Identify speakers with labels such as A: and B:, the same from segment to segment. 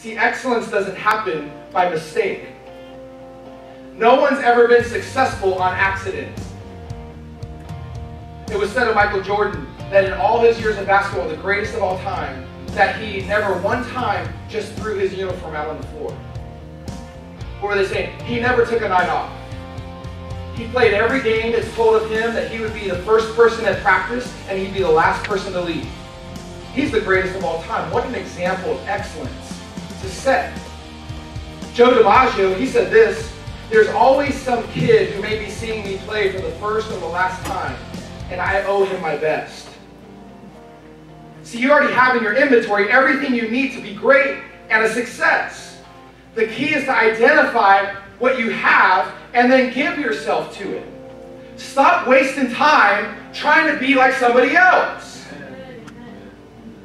A: See, excellence doesn't happen by mistake. No one's ever been successful on accident. It was said of Michael Jordan that in all his years of basketball, the greatest of all time, that he never one time just threw his uniform out on the floor. What were they saying? He never took a night off. He played every game that's told of him that he would be the first person at practice and he'd be the last person to leave. He's the greatest of all time. What an example of excellence to set. Joe DiMaggio, he said this: there's always some kid who may be seeing me play for the first or the last time, and I owe him my best. See, you already have in your inventory everything you need to be great and a success. The key is to identify what you have and then give yourself to it. Stop wasting time trying to be like somebody else.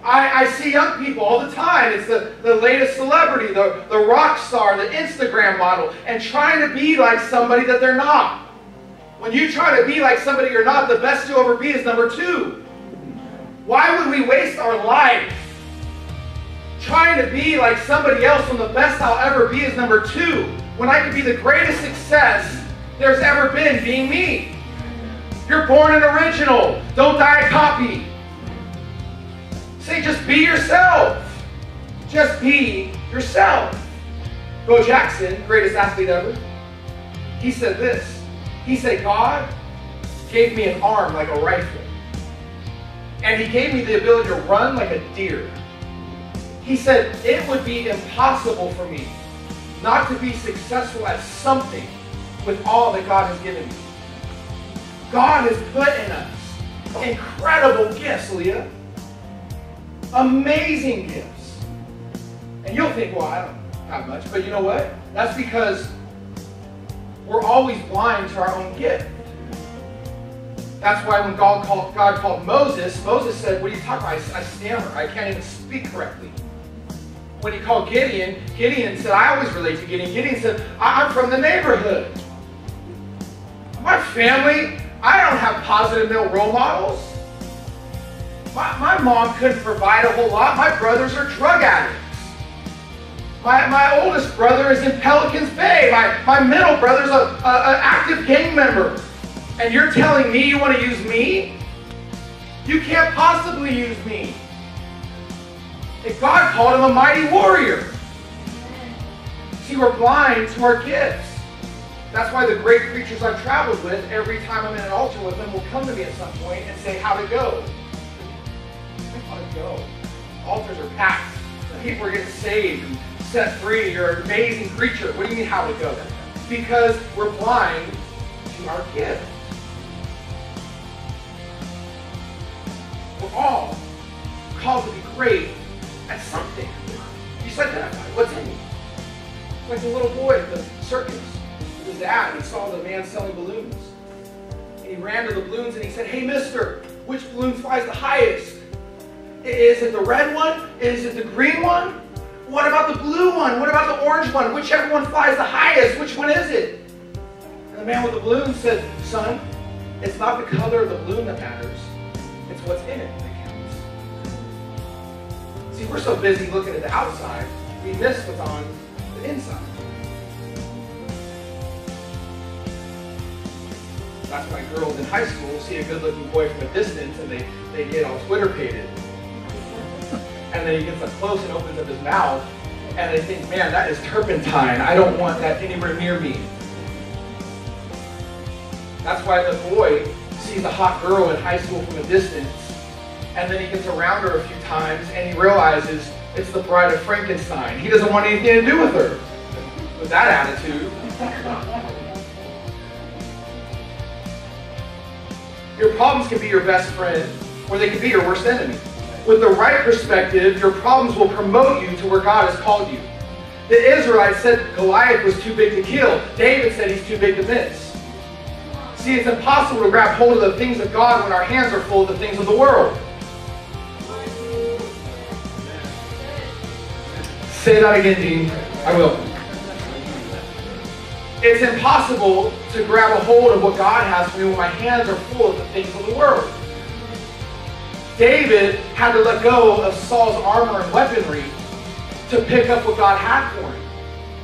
A: I see young people all the time. It's the latest celebrity, the rock star, the Instagram model, and trying to be like somebody that they're not. When you try to be like somebody you're not, the best you'll ever be is number 2. Why would we waste our life trying to be like somebody else when the best I'll ever be is number 2? When I could be the greatest success there's ever been being me. You're born an original. Don't die a copy. Say, just be yourself. Just be yourself. Bo Jackson, greatest athlete ever, he said this. He said, God gave me an arm like a rifle. And he gave me the ability to run like a deer. He said, it would be impossible for me not to be successful at something with all that God has given me. God has put in us incredible gifts, Leah. Amazing gifts. And you'll think, well, I don't have much. But you know what? That's because we're always blind to our own gift. That's why when God called Moses, Moses said, what are you talking about? I stammer. I can't even speak correctly. When he called Gideon, Gideon said, I always relate to Gideon. Gideon said, I'm from the neighborhood. My family, I don't have positive male role models. My mom couldn't provide a whole lot. My brothers are drug addicts. My oldest brother is in Pelicans Bay. My middle brother's an active gang member. And you're telling me you want to use me? You can't possibly use me. And God called him a mighty warrior. See, we're blind to our gifts. That's why the great preachers I've traveled with, every time I'm in an altar with them, will come to me at some point and say, how'd it go? How'd it go? Altars are packed. People are getting saved and set free. You're an amazing preacher. What do you mean, how'd it go? Because we're blind to our gifts. We're all called to be great at something. You just identify what's in you. Like the little boy at the circus with his dad, and he saw the man selling balloons. And he ran to the balloons and he said, hey, mister, which balloon flies the highest? Is it the red one? Is it the green one? What about the blue one? What about the orange one? Whichever one flies the highest, which one is it? And the man with the balloon said, son, it's not the color of the balloon that matters. It's what's in it that counts. See, we're so busy looking at the outside, we miss what's on the inside. That's why girls in high school see a good-looking boy from a distance and they get all Twitter-pated. And then he gets up close and opens up his mouth and they think, man, that is turpentine. I don't want that anywhere near me. That's why the boy sees a hot girl in high school from a distance, and then he gets around her a few times and he realizes it's the bride of Frankenstein. He doesn't want anything to do with her. With that attitude. Your problems can be your best friend, or they can be your worst enemy. With the right perspective, your problems will promote you to where God has called you. The Israelites said Goliath was too big to kill. David said he's too big to miss. See, it's impossible to grab hold of the things of God when our hands are full of the things of the world. Say that again, Dean. I will. It's impossible to grab a hold of what God has for me when my hands are full of the things of the world. David had to let go of Saul's armor and weaponry to pick up what God had for him.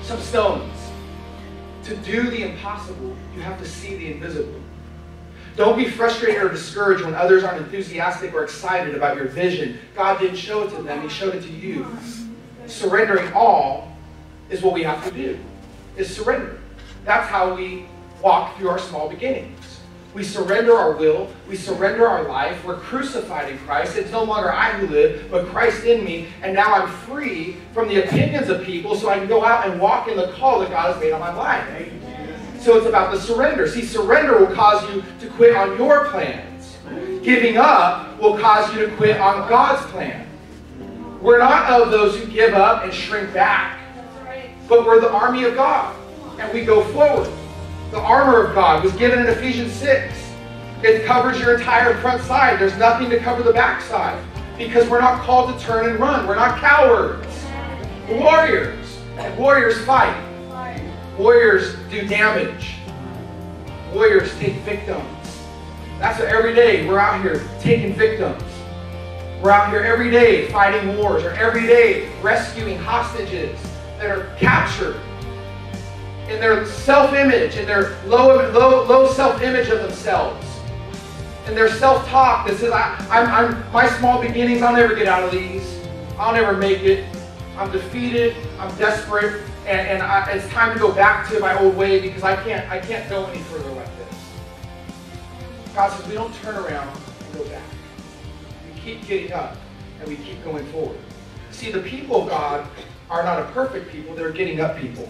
A: Some stones. To do the impossible, you have to see the invisible. Don't be frustrated or discouraged when others aren't enthusiastic or excited about your vision. God didn't show it to them, he showed it to you. Surrendering all is what we have to do, is surrender. That's how we walk through our small beginnings. We surrender our will, we surrender our life, we're crucified in Christ. It's no longer I who live, but Christ in me, and now I'm free from the opinions of people so I can go out and walk in the call that God has made on my life. So it's about the surrender. See, surrender will cause you to quit on your plans. Giving up will cause you to quit on God's plan. We're not of those who give up and shrink back, but we're the army of God, and we go forward. The armor of God was given in Ephesians 6. It covers your entire front side. There's nothing to cover the back side, because we're not called to turn and run. We're not cowards. We're warriors, and warriors fight. Warriors do damage. Warriors take victims. That's what every day we're out here taking victims. We're out here every day fighting wars, or every day rescuing hostages that are captured in their self-image, in their low self-image of themselves, in their self-talk that says, I'm my small beginnings, I'll never get out of these. I'll never make it. I'm defeated. I'm desperate. And it's time to go back to my old way because I can't go any further like this. God says we don't turn around and go back. We keep getting up and we keep going forward. See, the people of God are not a perfect people, they're getting up people.